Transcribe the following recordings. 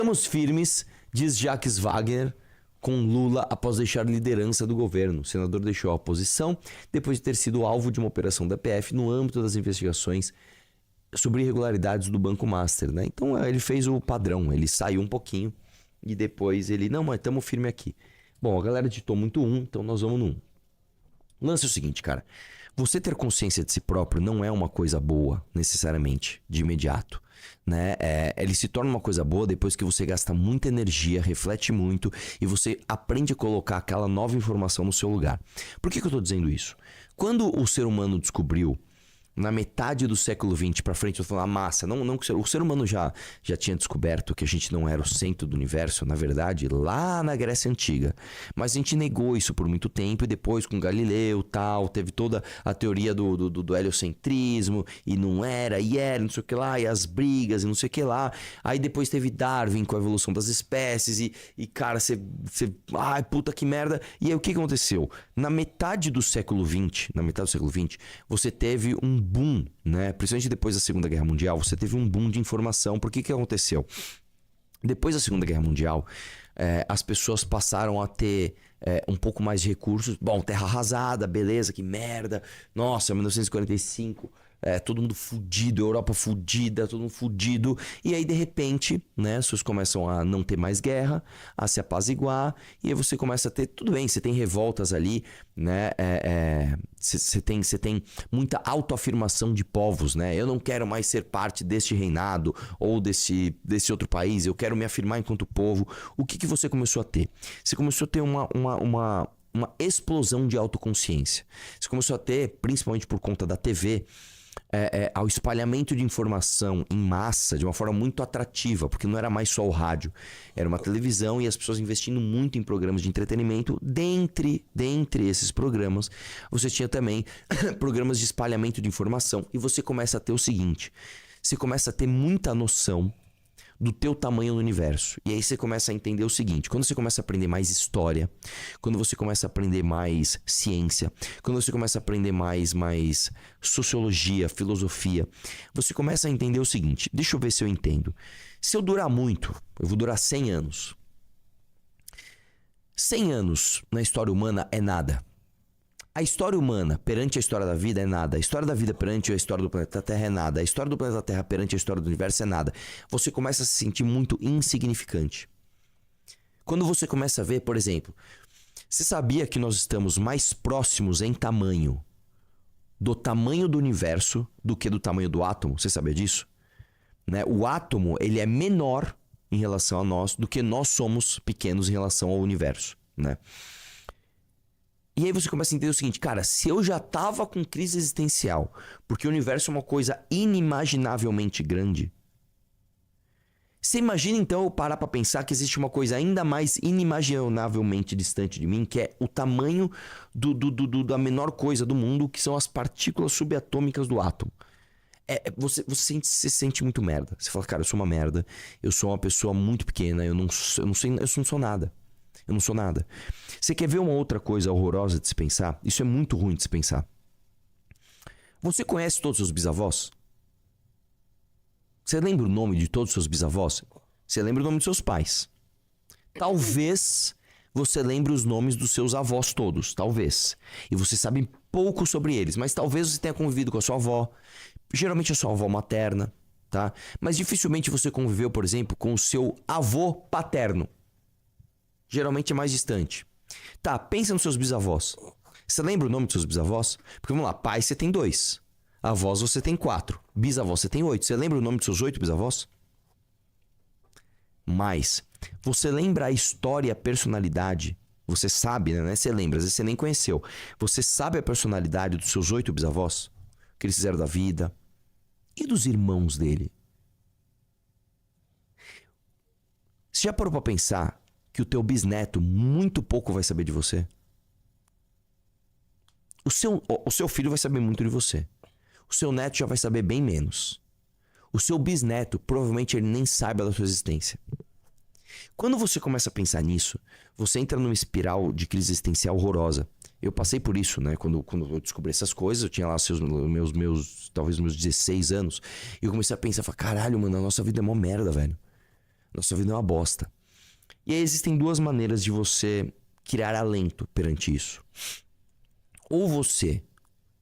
Estamos firmes, diz Jacques Wagner, com Lula após deixar a liderança do governo. O senador deixou a posição depois de ter sido alvo de uma operação da PF no âmbito das investigações sobre irregularidades do Banco Master, né? Então ele fez o padrão, ele saiu um pouquinho e depois ele, não, mas estamos firme aqui. Bom, a galera ditou muito então nós vamos no 1. O lance é o seguinte, cara, você ter consciência de si próprio não é uma coisa boa, necessariamente, de imediato, né? Ele se torna uma coisa boa depois que você gasta muita energia, reflete muito e você aprende a colocar aquela nova informação no seu lugar. Por que eu tô dizendo isso? Quando o ser humano descobriu, na metade do século XX para frente, eu tô falando a massa, não que o ser humano já tinha descoberto que a gente não era o centro do universo, na verdade, lá na Grécia Antiga. Mas a gente negou isso por muito tempo e depois com Galileu tal, teve toda a teoria do heliocentrismo e não era, e era, não sei o que lá, e as brigas e não sei o que lá. Aí depois teve Darwin com a evolução das espécies e cara, ai puta que merda. E aí o que aconteceu? Na metade do século XX, você teve um boom, né? Principalmente depois da Segunda Guerra Mundial, você teve um boom de informação. Por que aconteceu? Depois da Segunda Guerra Mundial, as pessoas passaram a ter um pouco mais de recursos. Bom, terra arrasada, beleza, que merda. Nossa, 1945, todo mundo fudido, Europa fudida, todo mundo fudido. E aí, de repente, né, as pessoas começam a não ter mais guerra, a se apaziguar. E aí você começa a ter, tudo bem, você tem revoltas ali, né? Você tem muita autoafirmação de povos, né? Eu não quero mais ser parte deste reinado ou desse outro país, eu quero me afirmar enquanto povo. O que você começou a ter? Você começou a ter uma explosão de autoconsciência. Você começou a ter, principalmente por conta da TV, ao espalhamento de informação em massa de uma forma muito atrativa, porque não era mais só o rádio, era uma televisão e as pessoas investindo muito em programas de entretenimento. Dentre esses programas, você tinha também programas de espalhamento de informação e você começa a ter o seguinte, você começa a ter muita noção do teu tamanho no universo. E aí você começa a entender o seguinte, quando você começa a aprender mais história, quando você começa a aprender mais ciência, quando você começa a aprender mais sociologia, filosofia, você começa a entender o seguinte, deixa eu ver se eu entendo. Se eu durar muito, eu vou durar 100 anos. 100 anos na história humana é nada. A história humana perante a história da vida é nada. A história da vida perante a história do planeta Terra é nada. A história do planeta Terra perante a história do universo é nada. Você começa a se sentir muito insignificante. Quando você começa a ver, por exemplo, você sabia que nós estamos mais próximos em tamanho do tamanho do universo do que do tamanho do átomo? Você sabia disso? Né? O átomo, ele é menor em relação a nós do que nós somos pequenos em relação ao universo, né? E aí você começa a entender o seguinte, cara, se eu já tava com crise existencial, porque o universo é uma coisa inimaginavelmente grande, você imagina então eu parar pra pensar que existe uma coisa ainda mais inimaginavelmente distante de mim, que é o tamanho da menor coisa do mundo, que são as partículas subatômicas do átomo. Você se sente muito merda. Você fala, cara, eu sou uma merda, eu sou uma pessoa muito pequena, eu não sou nada. Eu não sou nada. Você quer ver uma outra coisa horrorosa de se pensar? Isso é muito ruim de se pensar. Você conhece todos os seus bisavós? Você lembra o nome de todos os seus bisavós? Você lembra o nome dos seus pais. Talvez você lembre os nomes dos seus avós todos. Talvez. E você sabe pouco sobre eles. Mas talvez você tenha convivido com a sua avó. Geralmente a sua avó materna, tá? Mas dificilmente você conviveu, por exemplo, com o seu avô paterno. Geralmente é mais distante. Tá, pensa nos seus bisavós. Você lembra o nome dos seus bisavós? Porque vamos lá, pai você tem 2. Avós você tem 4. Bisavós você tem 8. Você lembra o nome dos seus 8 bisavós? Mas, você lembra a história, a personalidade? Você sabe, né? Você lembra, às vezes você nem conheceu. Você sabe a personalidade dos seus 8 bisavós? O que eles fizeram da vida? E dos irmãos dele? Você já parou pra pensar que o teu bisneto muito pouco vai saber de você? O seu filho vai saber muito de você. O seu neto já vai saber bem menos. O seu bisneto, provavelmente ele nem saiba da sua existência. Quando você começa a pensar nisso, você entra numa espiral de crise existencial horrorosa. Eu passei por isso, né? Quando eu descobri essas coisas, eu tinha lá talvez meus 16 anos, e eu comecei a pensar, caralho, mano, a nossa vida é mó merda, velho. Nossa vida é uma bosta. E aí existem duas maneiras de você criar alento perante isso. Ou você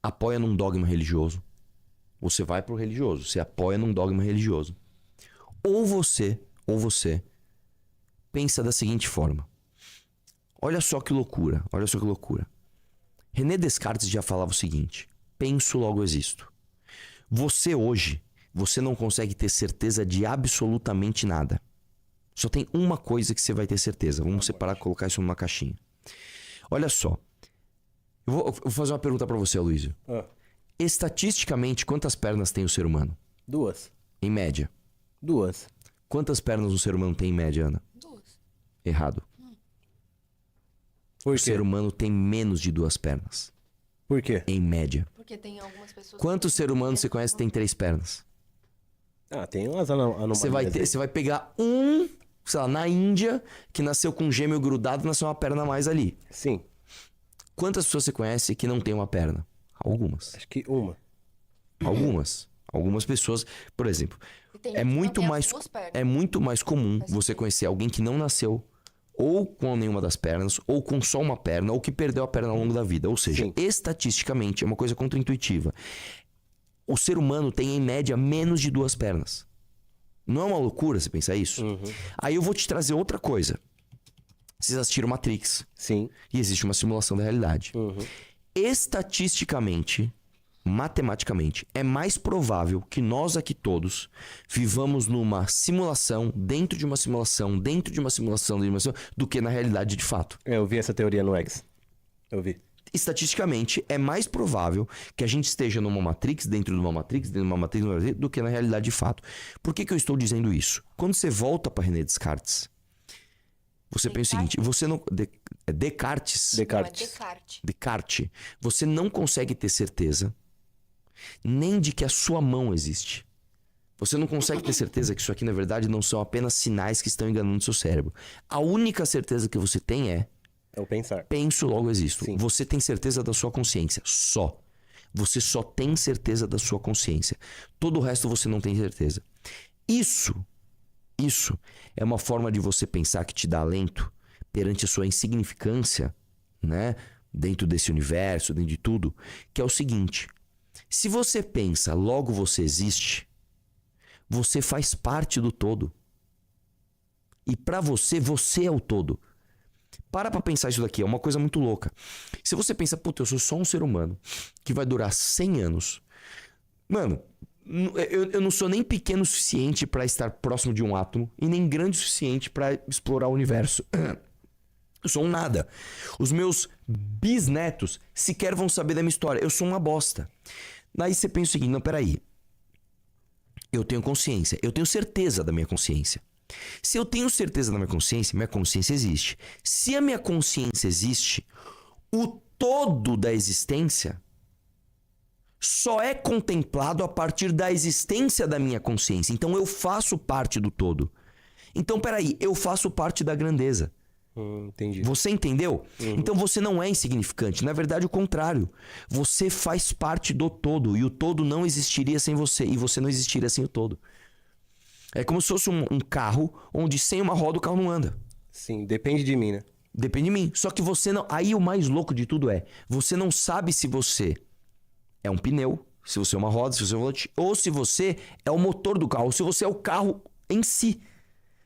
apoia num dogma religioso, você vai pro religioso, você apoia num dogma religioso. Ou você pensa da seguinte forma. Olha só que loucura, olha só que loucura. René Descartes já falava o seguinte: penso, logo existo. Você hoje, você não consegue ter certeza de absolutamente nada. Só tem uma coisa que você vai ter certeza. Vamos separar e colocar isso numa caixinha. Olha só. Eu vou fazer uma pergunta pra você, Aloysio. Estatisticamente, quantas pernas tem o ser humano? 2. Em média. 2. Quantas pernas o ser humano tem em média, Ana? 2. Errado. Por O quê? ser humano tem menos de 2 pernas. Por quê? Em média. Porque tem algumas pessoas... Quantos ser humanos você conhece que tem 3 pernas? Ah, tem umas anomalias. Você vai pegar sei lá, na Índia, que nasceu com um gêmeo grudado, nasceu uma perna a mais ali. Sim, Quantas pessoas você conhece que não tem uma perna? Algumas. acho que uma. Algumas. Algumas pessoas, por exemplo, E tem é gente que não muito tem as mais duas pernas. é muito mais comum Faz você sentido. conhecer alguém que não nasceu ou com nenhuma das pernas, ou com só uma perna, ou que perdeu a perna ao longo da vida. Ou seja, Sim. estatisticamente, é uma coisa contraintuitiva. O ser humano tem, em média, menos de 2 pernas. Não é uma loucura você pensar isso? Aí eu vou te trazer outra coisa. Vocês assistiram Matrix. Sim. E existe uma simulação da realidade. Estatisticamente, matematicamente, é mais provável que nós aqui todos vivamos numa simulação, dentro de uma simulação, dentro de uma simulação, do que na realidade de fato. Eu vi essa teoria no X. Eu vi. Estatisticamente, é mais provável que a gente esteja numa Matrix, dentro de uma Matrix, dentro de uma Matrix, do que na realidade de fato. Por que eu estou dizendo isso? Quando você volta para René Descartes, você pensa o seguinte, você não... Descartes. Não, é Descartes. Descartes. Descartes, você não consegue ter certeza nem de que a sua mão existe. Você não consegue ter certeza que isso aqui, na verdade, não são apenas sinais que estão enganando seu cérebro. A única certeza que você tem é: É o pensar. penso, logo existo. Sim. Você tem certeza da sua consciência. Só. Você só tem certeza da sua consciência. Todo o resto você não tem certeza. Isso é uma forma de você pensar que te dá alento perante a sua insignificância, né? Dentro desse universo, dentro de tudo. Que é o seguinte: se você pensa, logo você existe, você faz parte do todo. E pra você, você é o todo. Para pra pensar isso daqui, é uma coisa muito louca. Se você pensa, puta, eu sou só um ser humano que vai durar 100 anos. Mano, eu não sou nem pequeno o suficiente pra estar próximo de um átomo e nem grande o suficiente pra explorar o universo. Eu sou um nada. Os meus bisnetos sequer vão saber da minha história. Eu sou uma bosta. Daí você pensa o seguinte, não, peraí. Eu tenho consciência, eu tenho certeza da minha consciência. Se eu tenho certeza da minha consciência existe. Se a minha consciência existe, o todo da existência só é contemplado a partir da existência da minha consciência. Então eu faço parte do todo. Então, peraí, eu faço parte da grandeza. Entendi. Você entendeu? Então você não é insignificante. Na verdade, o contrário. Você faz parte do todo. E o todo não existiria sem você. E você não existiria sem o todo. É como se fosse um carro onde sem uma roda o carro não anda. Sim, depende de mim, né? Depende de mim. Só que você não... Aí o mais louco de tudo é... Você não sabe se você é um pneu, se você é uma roda, se você é um volante, ou se você é o motor do carro, ou se você é o carro em si.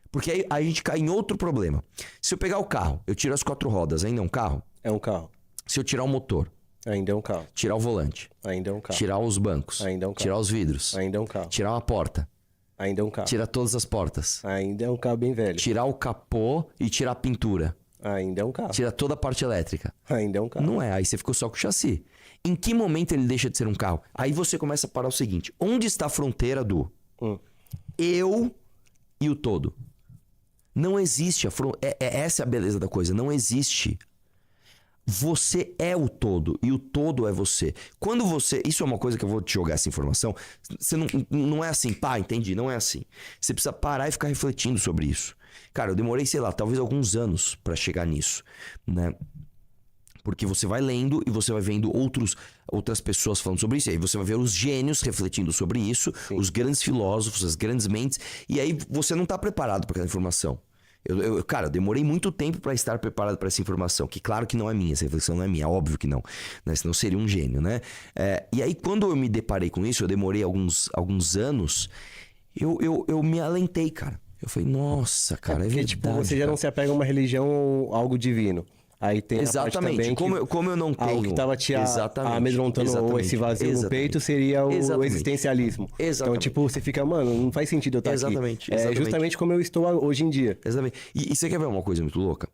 Porque aí a gente cai em outro problema. Se eu pegar o carro, eu tiro as 4 rodas, ainda é um carro? É um carro. Se eu tirar o motor, Ainda é um carro. tirar o volante, Ainda é um carro. tirar os bancos, Ainda é um carro. tirar os vidros, Ainda é um carro. tirar uma porta, Ainda é um carro. tirar todas as portas, Ainda é um carro bem velho. tirar o capô e tirar a pintura, Ainda é um carro. tirar toda a parte elétrica. Ainda é um carro. Não é, aí você ficou só com o chassi. Em que momento ele deixa de ser um carro? Aí você começa a parar o seguinte: onde está a fronteira do eu e o todo? Não existe. Essa é a beleza da coisa. Não existe. Você é o todo e o todo é você. Quando você... Isso é uma coisa que eu vou te jogar essa informação. Você não é assim, pá, entendi. Não é assim. Você precisa parar e ficar refletindo sobre isso. Cara, eu demorei, sei lá, talvez alguns anos pra chegar nisso, né? Porque você vai lendo e você vai vendo outras pessoas falando sobre isso. E aí você vai ver os gênios refletindo sobre isso, Sim. os grandes filósofos, as grandes mentes. E aí você não tá preparado para aquela informação. Cara, eu demorei muito tempo para estar preparado para essa informação. Que claro que não é minha, essa reflexão não é minha, óbvio que não. Né? Senão eu seria um gênio, né? E aí quando eu me deparei com isso, eu demorei alguns anos, eu me alentei, cara. Eu falei, nossa, cara, porque, verdade. tipo, você já não se apega a uma religião ou algo divino. Aí tem Exatamente. a parte também Como eu não tenho... algo que estava te amedrontando ou esse vazio no peito seria o existencialismo. Então, tipo, você fica, mano, não faz sentido eu estar aqui. É justamente como eu estou hoje em dia. Exatamente. E você quer ver uma coisa muito louca?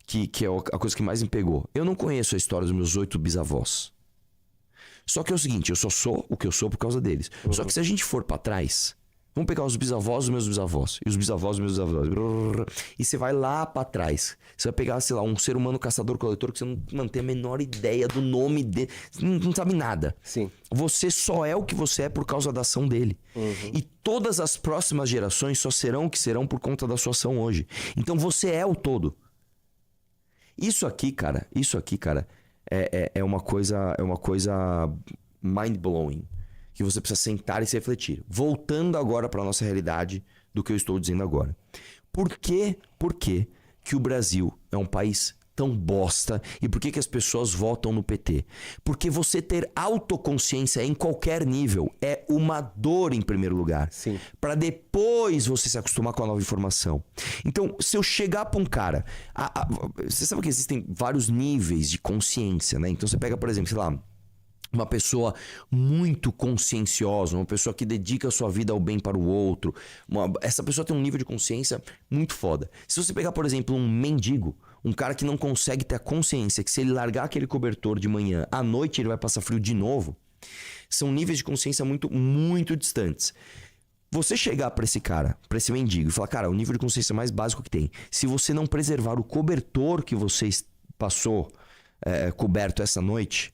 Que é a coisa que mais me pegou. Eu não conheço a história dos meus 8 bisavós. Só que é o seguinte, eu só sou o que eu sou por causa deles. Só que se a gente for pra trás... Vamos pegar os bisavós dos meus bisavós. E os bisavós dos meus bisavós. E você vai lá pra trás. Você vai pegar, sei lá, um ser humano caçador-coletor que você não tem a menor ideia do nome dele. Você não sabe nada. Sim. Você só é o que você é por causa da ação dele. E todas as próximas gerações só serão o que serão por conta da sua ação hoje. Então você é o todo. Isso aqui, cara, é uma coisa mind-blowing. Que você precisa sentar e se refletir. Voltando agora para a nossa realidade do que eu estou dizendo agora. Por que o Brasil é um país tão bosta e por que as pessoas votam no PT? Porque você ter autoconsciência em qualquer nível é uma dor em primeiro lugar. Sim. Para depois você se acostumar com a nova informação. Então, se eu chegar para um cara... você sabe que existem vários níveis de consciência, né? Então você pega, por exemplo, sei lá... Uma pessoa muito conscienciosa, uma pessoa que dedica a sua vida ao bem para o outro. Essa pessoa tem um nível de consciência muito foda. Se você pegar, por exemplo, um mendigo, um cara que não consegue ter a consciência que se ele largar aquele cobertor de manhã, à noite ele vai passar frio de novo, são níveis de consciência muito, muito distantes. Você chegar para esse cara, para esse mendigo e falar, cara, o nível de consciência mais básico que tem, se você não preservar o cobertor que você passou coberto essa noite...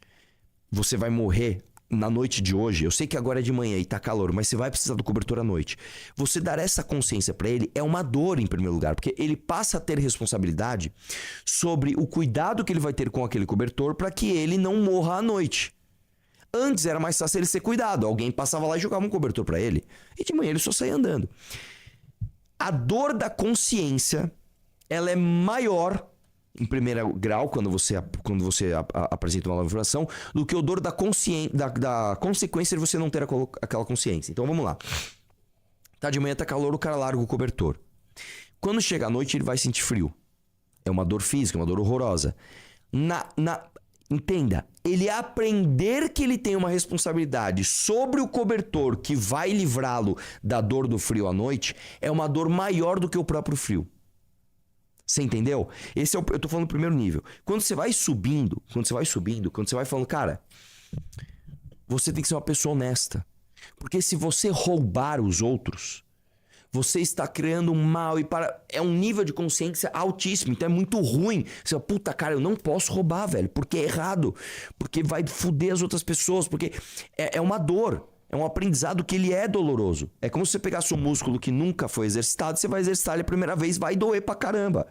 Você vai morrer na noite de hoje. Eu sei que agora é de manhã e tá calor, mas você vai precisar do cobertor à noite. Você dar essa consciência pra ele é uma dor em primeiro lugar, porque ele passa a ter responsabilidade sobre o cuidado que ele vai ter com aquele cobertor para que ele não morra à noite. Antes era mais fácil ele ser cuidado. Alguém passava lá e jogava um cobertor pra ele. E de manhã ele só saía andando. A dor da consciência, ela é maior... em primeiro grau, quando você apresenta uma nova informação, do que o dor da consequência de você não ter aquela consciência. Então vamos lá. Tá de manhã, tá calor, o cara larga o cobertor. Quando chega à noite, ele vai sentir frio. É uma dor física, uma dor horrorosa. Entenda, ele aprender que ele tem uma responsabilidade sobre o cobertor que vai livrá-lo da dor do frio à noite é uma dor maior do que o próprio frio. Você entendeu? Eu tô falando do primeiro nível. Quando você vai subindo, quando você vai falando, cara, você tem que ser uma pessoa honesta. Porque se você roubar os outros, você está criando um mal é um nível de consciência altíssimo, então é muito ruim. Você fala, puta, cara, eu não posso roubar, velho, porque é errado, porque vai foder as outras pessoas, porque é uma dor. É um aprendizado que ele é doloroso. É como se você pegasse um músculo que nunca foi exercitado, você vai exercitar ele a primeira vez, vai doer pra caramba.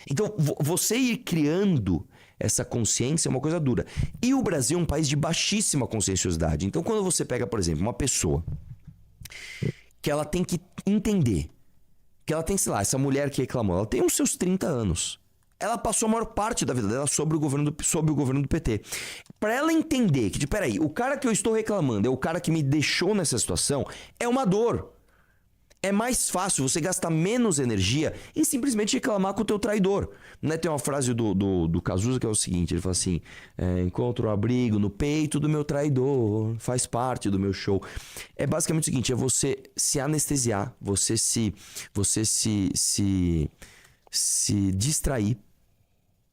Então, você ir criando essa consciência é uma coisa dura. E o Brasil é um país de baixíssima conscienciosidade. Então, quando você pega, por exemplo, uma pessoa que ela tem que entender que ela tem, sei lá, essa mulher que reclamou, ela tem uns seus 30 anos. Ela passou a maior parte da vida dela sob o governo do PT. Pra ela entender que, peraí, o cara que eu estou reclamando é o cara que me deixou nessa situação, é uma dor. É mais fácil você gastar menos energia em simplesmente reclamar com o teu traidor. Né? Tem uma frase do Cazuza que é o seguinte, ele fala assim, encontro um abrigo no peito do meu traidor, faz parte do meu show. É basicamente o seguinte, é você se anestesiar, você se distrair,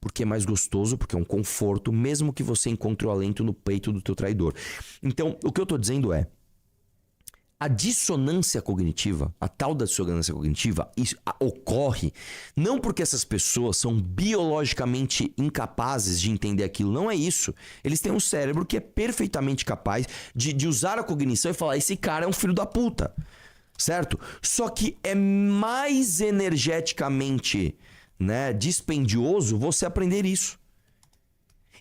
porque é mais gostoso, porque é um conforto, mesmo que você encontre o alento no peito do teu traidor. Então, o que eu tô dizendo é, a dissonância cognitiva, a tal da dissonância cognitiva, ocorre não porque essas pessoas são biologicamente incapazes de entender aquilo, não é isso. Eles têm um cérebro que é perfeitamente capaz de usar a cognição e falar, esse cara é um filho da puta, certo? Só que é mais energeticamente, né, dispendioso você aprender isso.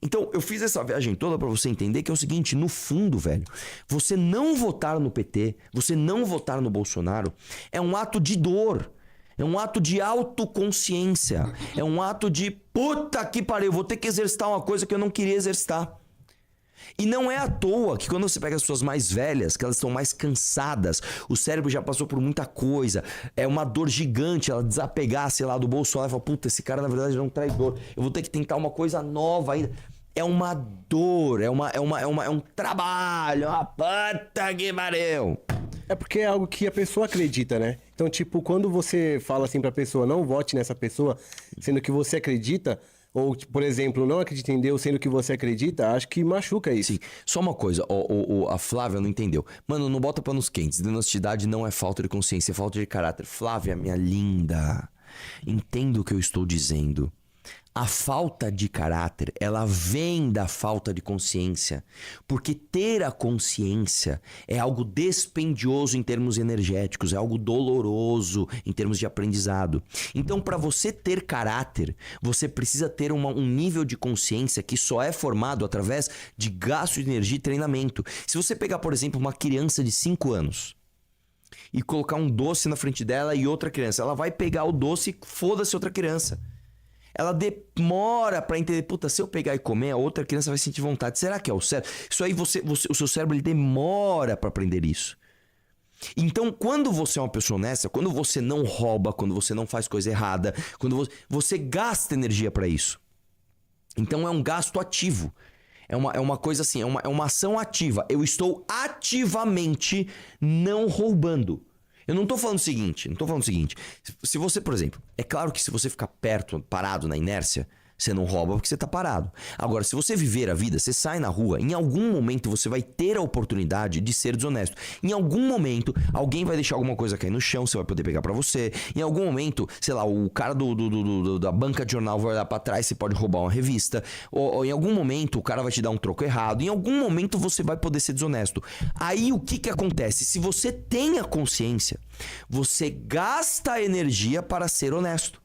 Então, eu fiz essa viagem toda pra você entender que é o seguinte, no fundo, velho, você não votar no PT, você não votar no Bolsonaro, é um ato de dor, é um ato de autoconsciência, é um ato de puta que pariu, vou ter que exercitar uma coisa que eu não queria exercitar. E não é à toa que quando você pega as pessoas mais velhas, que elas estão mais cansadas, o cérebro já passou por muita coisa, é uma dor gigante ela desapegar, sei lá, do Bolsonaro e falar, puta, esse cara na verdade é um traidor, eu vou ter que tentar uma coisa nova ainda. É uma dor, é um trabalho, uma puta que pariu. É porque é algo que a pessoa acredita, né? Então, tipo, quando você fala assim pra pessoa, não vote nessa pessoa, sendo que você acredita... Ou, por exemplo, não acredita em Deus sendo que você acredita, acho que machuca isso. Sim, só uma coisa, a Flávia não entendeu. Mano, não bota panos quentes, desonestidade não é falta de consciência, é falta de caráter. Flávia, minha linda, entenda o que eu estou dizendo. A falta de caráter, ela vem da falta de consciência, porque ter a consciência é algo dispendioso em termos energéticos, é algo doloroso em termos de aprendizado. Então, para você ter caráter, você precisa ter um nível de consciência que só é formado através de gasto de energia e treinamento. Se você pegar, por exemplo, uma criança de 5 anos e colocar um doce na frente dela e outra criança, ela vai pegar o doce e foda-se outra criança. Ela demora pra entender, puta, se eu pegar e comer, a outra criança vai sentir vontade. Será que é o cérebro? Isso aí, o seu cérebro ele demora pra aprender isso. Então, quando você é uma pessoa honesta, quando você não rouba, quando você não faz coisa errada, quando você gasta energia pra isso. Então, é um gasto ativo. É uma coisa assim, é uma ação ativa. Eu estou ativamente não roubando. Eu não tô falando o seguinte, se você, por exemplo, é claro que se você ficar perto, parado na inércia, você não rouba porque você tá parado. Agora, se você viver a vida, você sai na rua, em algum momento você vai ter a oportunidade de ser desonesto. Em algum momento, alguém vai deixar alguma coisa cair no chão, você vai poder pegar pra você. Em algum momento, sei lá, o cara da banca de jornal vai olhar pra trás, você pode roubar uma revista. Ou em algum momento, o cara vai te dar um troco errado. Em algum momento, você vai poder ser desonesto. Aí, o que acontece? Se você tem a consciência, você gasta a energia para ser honesto.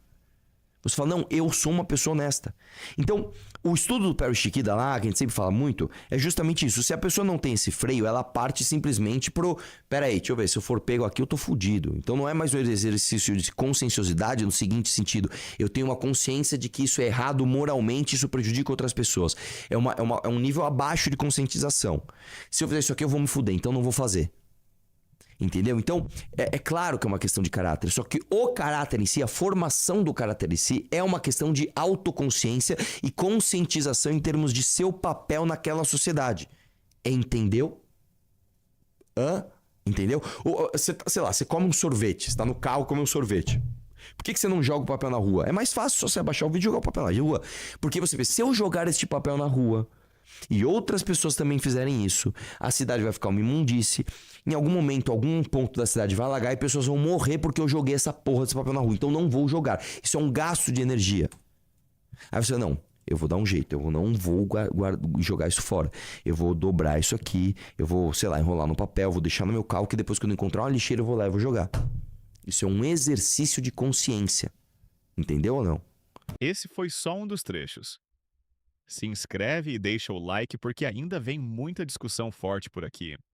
Você fala, não, eu sou uma pessoa honesta. Então, o estudo do Perry Chiquida lá, que a gente sempre fala muito, é justamente isso. Se a pessoa não tem esse freio, ela parte simplesmente pro... Peraí, deixa eu ver, se eu for pego aqui, eu tô fudido. Então, não é mais um exercício de conscienciosidade no seguinte sentido. Eu tenho uma consciência de que isso é errado moralmente, isso prejudica outras pessoas. É um nível abaixo de conscientização. Se eu fizer isso aqui, eu vou me fuder, então não vou fazer. Entendeu? Então, é claro que é uma questão de caráter, só que o caráter em si, a formação do caráter em si, é uma questão de autoconsciência e conscientização em termos de seu papel naquela sociedade. Entendeu? Entendeu? Sei lá, você come um sorvete, você tá no carro, come um sorvete. Por que você não joga o papel na rua? É mais fácil só você abaixar o vídeo e jogar o papel na rua. Porque você vê, se eu jogar este papel na rua e outras pessoas também fizerem isso, a cidade vai ficar uma imundície. Em algum momento, algum ponto da cidade vai alagar e pessoas vão morrer porque eu joguei essa porra desse papel na rua. Então não vou jogar. Isso é um gasto de energia. Aí você, não, eu vou dar um jeito. Eu não vou jogar isso fora. Eu vou dobrar isso aqui. Eu vou, sei lá, enrolar no papel. Vou deixar no meu carro que depois que eu não encontrar uma lixeira eu vou lá e vou jogar. Isso é um exercício de consciência. Entendeu ou não? Esse foi só um dos trechos. Se inscreve e deixa o like porque ainda vem muita discussão forte por aqui.